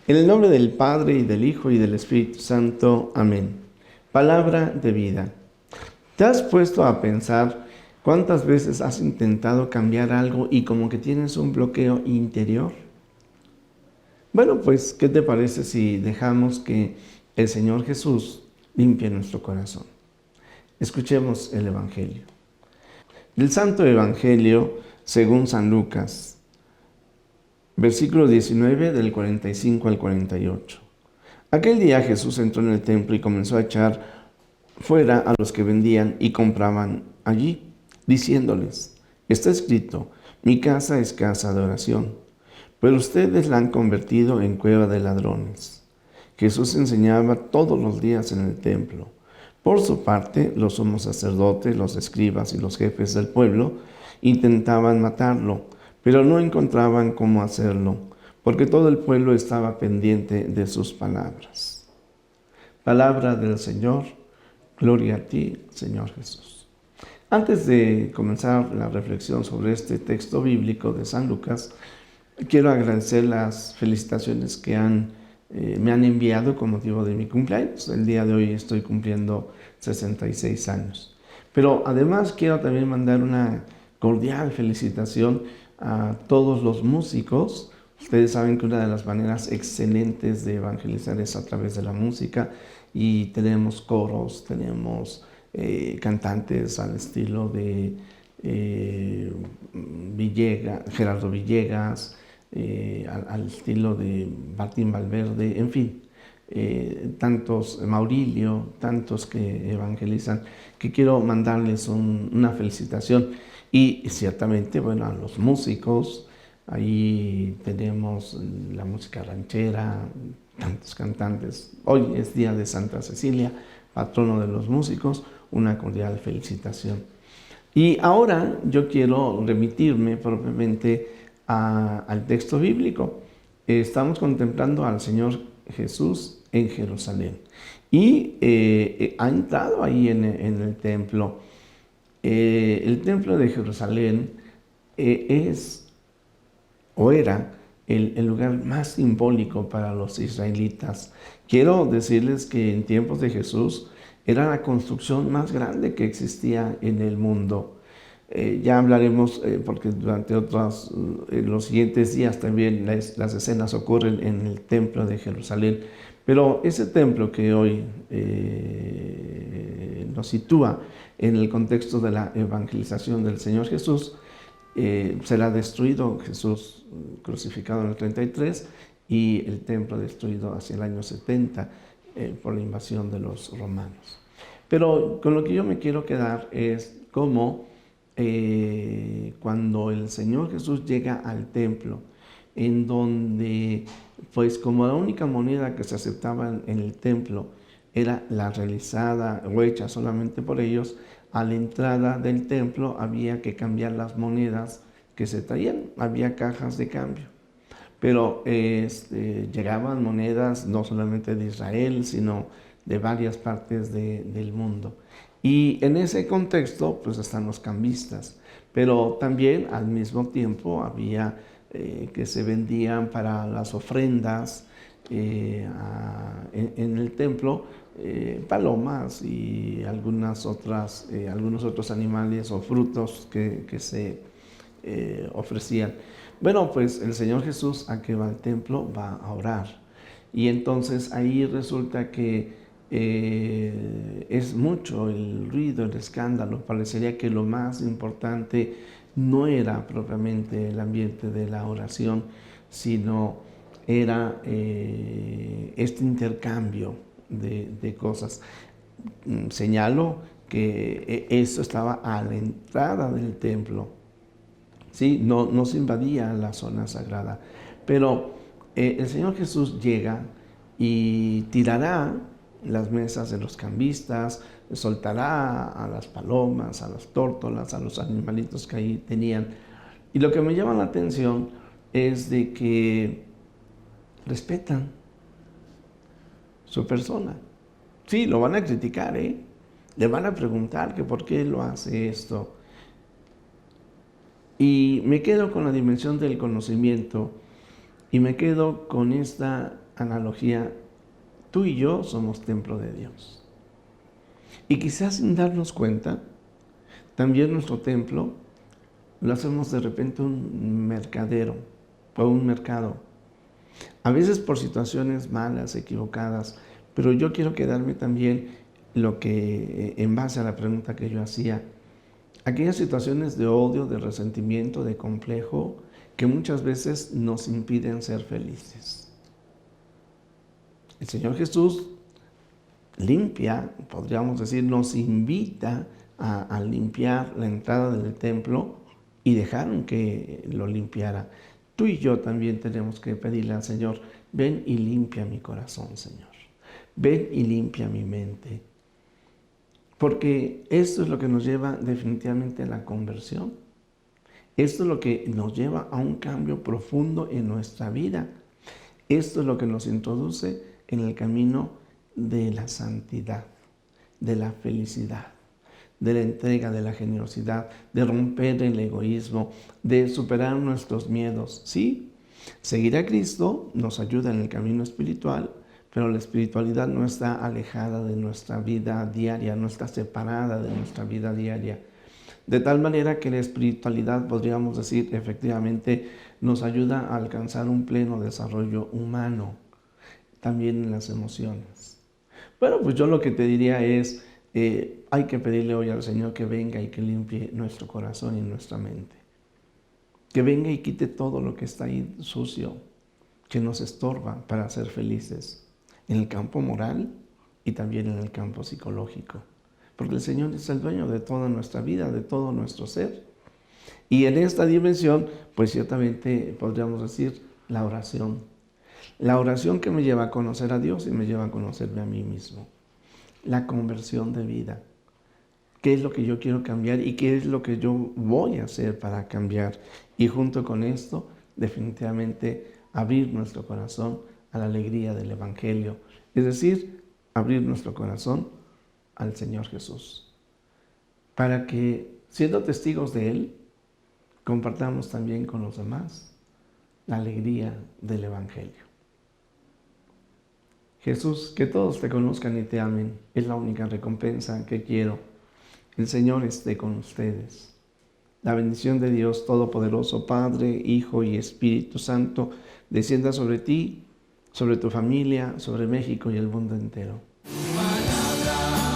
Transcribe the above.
En el nombre del Padre, y del Hijo, y del Espíritu Santo. Amén. Palabra de vida. ¿Te has puesto a pensar cuántas veces has intentado cambiar algo y como que tienes un bloqueo interior? Bueno, pues, ¿qué te parece si dejamos que el Señor Jesús limpie nuestro corazón? Escuchemos el Evangelio. Del Santo Evangelio según San Lucas, versículo 19, del 45 al 48. Aquel día Jesús entró en el templo y comenzó a echar fuera a los que vendían y compraban allí, diciéndoles: está escrito, mi casa es casa de oración, pero ustedes la han convertido en cueva de ladrones. Jesús enseñaba todos los días en el templo. Por su parte, los sumos sacerdotes, los escribas y los jefes del pueblo intentaban matarlo, pero no encontraban cómo hacerlo, porque todo el pueblo estaba pendiente de sus palabras. Palabra del Señor. Gloria a ti, Señor Jesús. Antes de comenzar la reflexión sobre este texto bíblico de San Lucas, quiero agradecer las felicitaciones que me han enviado con motivo de mi cumpleaños. El día de hoy estoy cumpliendo 66 años. Pero además quiero también mandar una cordial felicitación a todos los músicos. Ustedes saben que una de las maneras excelentes de evangelizar es a través de la música, y tenemos coros, tenemos cantantes al estilo de Gerardo Villegas, al estilo de Martín Valverde, en fin, tantos, Maurilio, tantos que evangelizan, que quiero mandarles una felicitación. Y ciertamente, bueno, a los músicos, ahí tenemos la música ranchera, tantos cantantes. Hoy es día de Santa Cecilia, patrono de los músicos, una cordial felicitación. Y ahora yo quiero remitirme propiamente al texto bíblico. Estamos contemplando al Señor Jesús en Jerusalén y ha entrado ahí en el templo. El templo de Jerusalén es o era el lugar más simbólico para los israelitas. Quiero decirles que en tiempos de Jesús era la construcción más grande que existía en el mundo. Ya hablaremos, porque durante los siguientes días también las escenas ocurren en el templo de Jerusalén. Pero ese templo que hoy nos sitúa en el contexto de la evangelización del Señor Jesús, será destruido, Jesús crucificado en el 33, y el templo destruido hacia el año 70 por la invasión de los romanos. Pero con lo que yo me quiero quedar es cómo cuando el Señor Jesús llega al templo, en donde, pues, como la única moneda que se aceptaba en el templo era la realizada o hecha solamente por ellos, a la entrada del templo había que cambiar las monedas que se traían, había cajas de cambio. Pero llegaban monedas no solamente de Israel, sino de varias partes del mundo. Y en ese contexto, pues, están los cambistas. Pero también al mismo tiempo había que se vendían para las ofrendas en el templo, palomas y algunos otros animales o frutos que se ofrecían. Bueno, pues el Señor Jesús, a que va al templo, va a orar. Y entonces ahí resulta que es mucho el ruido, el escándalo. Parecería que lo más importante no era propiamente el ambiente de la oración, sino era este intercambio de cosas. Señalo que eso estaba a la entrada del templo. ¿Sí? No se invadía la zona sagrada. Pero el Señor Jesús llega y tirará las mesas de los cambistas, soltará a las palomas, a las tórtolas, a los animalitos que ahí tenían. Y lo que me llama la atención es de que respetan su persona. Sí, lo van a criticar, le van a preguntar que por qué lo hace esto. Y me quedo con la dimensión del conocimiento y me quedo con esta analogía, tú y yo somos templo de Dios. Y quizás sin darnos cuenta, también nuestro templo lo hacemos de repente un mercadero o un mercado. A veces por situaciones malas, equivocadas, pero yo quiero quedarme también lo que, en base a la pregunta que yo hacía, aquellas situaciones de odio, de resentimiento, de complejo, que muchas veces nos impiden ser felices. El Señor Jesús limpia, podríamos decir, nos invita a limpiar la entrada del templo y dejaron que lo limpiara. Tú y yo también tenemos que pedirle al Señor, ven y limpia mi corazón, Señor. Ven y limpia mi mente. Porque esto es lo que nos lleva definitivamente a la conversión. Esto es lo que nos lleva a un cambio profundo en nuestra vida. Esto es lo que nos introduce en el camino de la santidad, de la felicidad, de la entrega, de la generosidad, de romper el egoísmo, de superar nuestros miedos. Sí, seguir a Cristo nos ayuda en el camino espiritual, pero la espiritualidad no está alejada de nuestra vida diaria, no está separada de nuestra vida diaria. De tal manera que la espiritualidad, podríamos decir, efectivamente nos ayuda a alcanzar un pleno desarrollo humano, también en las emociones. Bueno, pues yo lo que te diría es, hay que pedirle hoy al Señor que venga y que limpie nuestro corazón y nuestra mente. Que venga y quite todo lo que está ahí sucio, que nos estorba para ser felices en el campo moral y también en el campo psicológico. Porque el Señor es el dueño de toda nuestra vida, de todo nuestro ser. Y en esta dimensión, pues ciertamente podríamos decir la oración. La oración que me lleva a conocer a Dios y me lleva a conocerme a mí mismo. La conversión de vida. ¿Qué es lo que yo quiero cambiar y qué es lo que yo voy a hacer para cambiar? Y junto con esto, definitivamente abrir nuestro corazón a la alegría del Evangelio. Es decir, abrir nuestro corazón al Señor Jesús. Para que, siendo testigos de Él, compartamos también con los demás la alegría del Evangelio. Jesús, que todos te conozcan y te amen, es la única recompensa que quiero. El Señor esté con ustedes. La bendición de Dios Todopoderoso, Padre, Hijo y Espíritu Santo, descienda sobre ti, sobre tu familia, sobre México y el mundo entero. Palabra